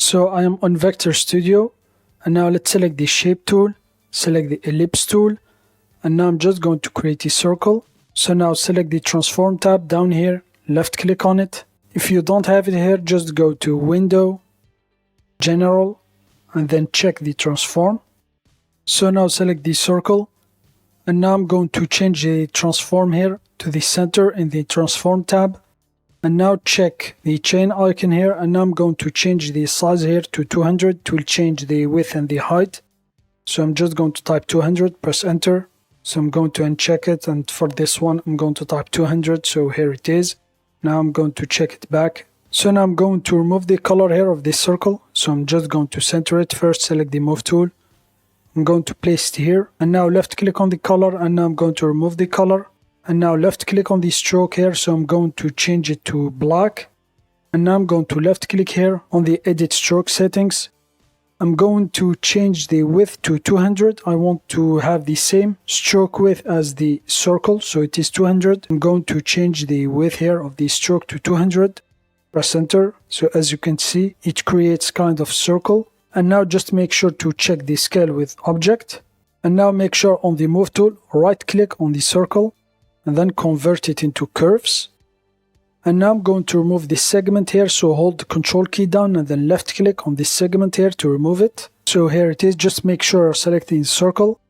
So I am on Vector Studio, and now let's select the Shape tool, select the Ellipse tool, and now I'm just going to create a circle. So now select the Transform tab down here, left click on it. If you don't have it here, just go to Window, General, and then check the Transform. So now select the circle, and now I'm going to change the Transform here to the center in the Transform tab. And now check the chain icon here, and now I'm going to change the size here to 200. It will change the width and the height. So I'm just going to type 200, press enter. So I'm going to uncheck it, and for this one I'm going to type 200, so here it is. Now I'm going to check it back. So now I'm going to remove the color here of this circle. So I'm just going to center it first, select the move tool. I'm going to place it here, and now left click on the color, and now I'm going to remove the color. And now left click on the stroke here, so I'm going to change it to black. And now I'm going to left click here on the edit stroke settings. I'm going to change the width to 200. I want to have the same stroke width as the circle, so it is 200. I'm going to change the width here of the stroke to 200. Press enter. So as you can see, it creates kind of circle. And now just make sure to check the scale with object. And now make sure on the move tool, right click on the circle, and then convert it into curves. And now I'm going to remove this segment here, so hold the control key down and then left click on this segment here to remove it. So here it is, just make sure you're selecting the circle.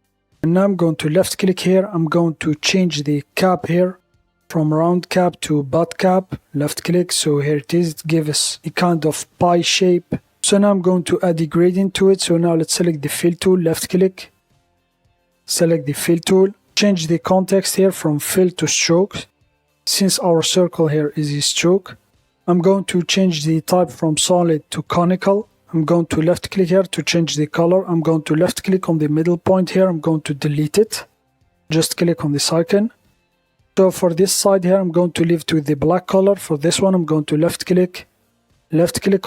And now I'm going to left click here, I'm going to change the cap here from round cap to butt cap, left click, so here it is, it gives us a kind of pie shape. So now I'm going to add a gradient to it, so now let's select the fill tool, left click, select the fill tool. Change the context here from fill to stroke. Since our circle here is a stroke, I'm going to change the type from solid to conical. I'm going to left click here to change the color. I'm going to left click on the middle point here. I'm going to delete it. Just click on this icon. So for this side here, I'm going to leave it with the black color. For this one, I'm going to left click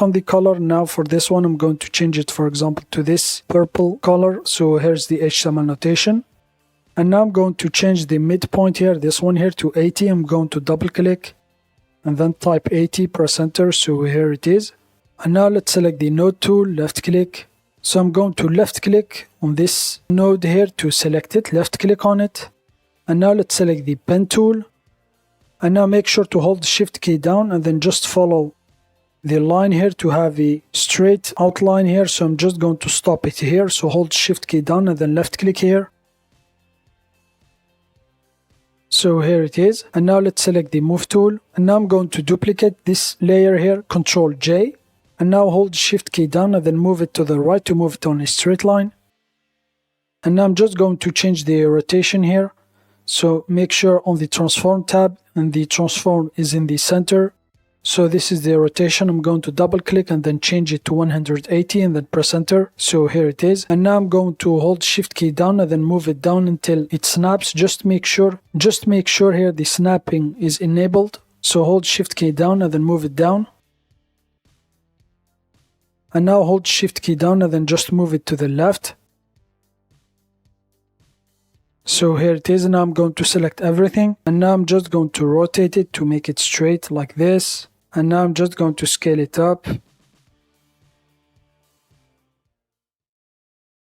on the color. Now for this one, I'm going to change it, for example, to this purple color. So here's the HTML notation. And now I'm going to change the midpoint here, this one here, to 80. I'm going to double click and then type 80, press enter, so here it is. And now let's select the node tool, left click. So I'm going to left click on this node here to select it, left click on it. And now let's select the pen tool. And now make sure to hold the shift key down and then just follow the line here to have a straight outline here. So I'm just going to stop it here. So hold shift key down and then left click here. So here it is, and now let's select the move tool, and now I'm going to duplicate this layer here, Ctrl J, and now hold shift key down and then move it to the right to move it on a straight line. And now I'm just going to change the rotation here, so make sure on the transform tab, and the transform is in the center. So this is the rotation. I'm going to double click and then change it to 180 and then press enter. So here it is. And now I'm going to hold shift key down and then move it down until it snaps. Just make sure here the snapping is enabled. So hold shift key down and then move it down. And now hold shift key down and then just move it to the left. So here it is. Now I'm going to select everything. And now I'm just going to rotate it to make it straight like this. And now I'm just going to scale it up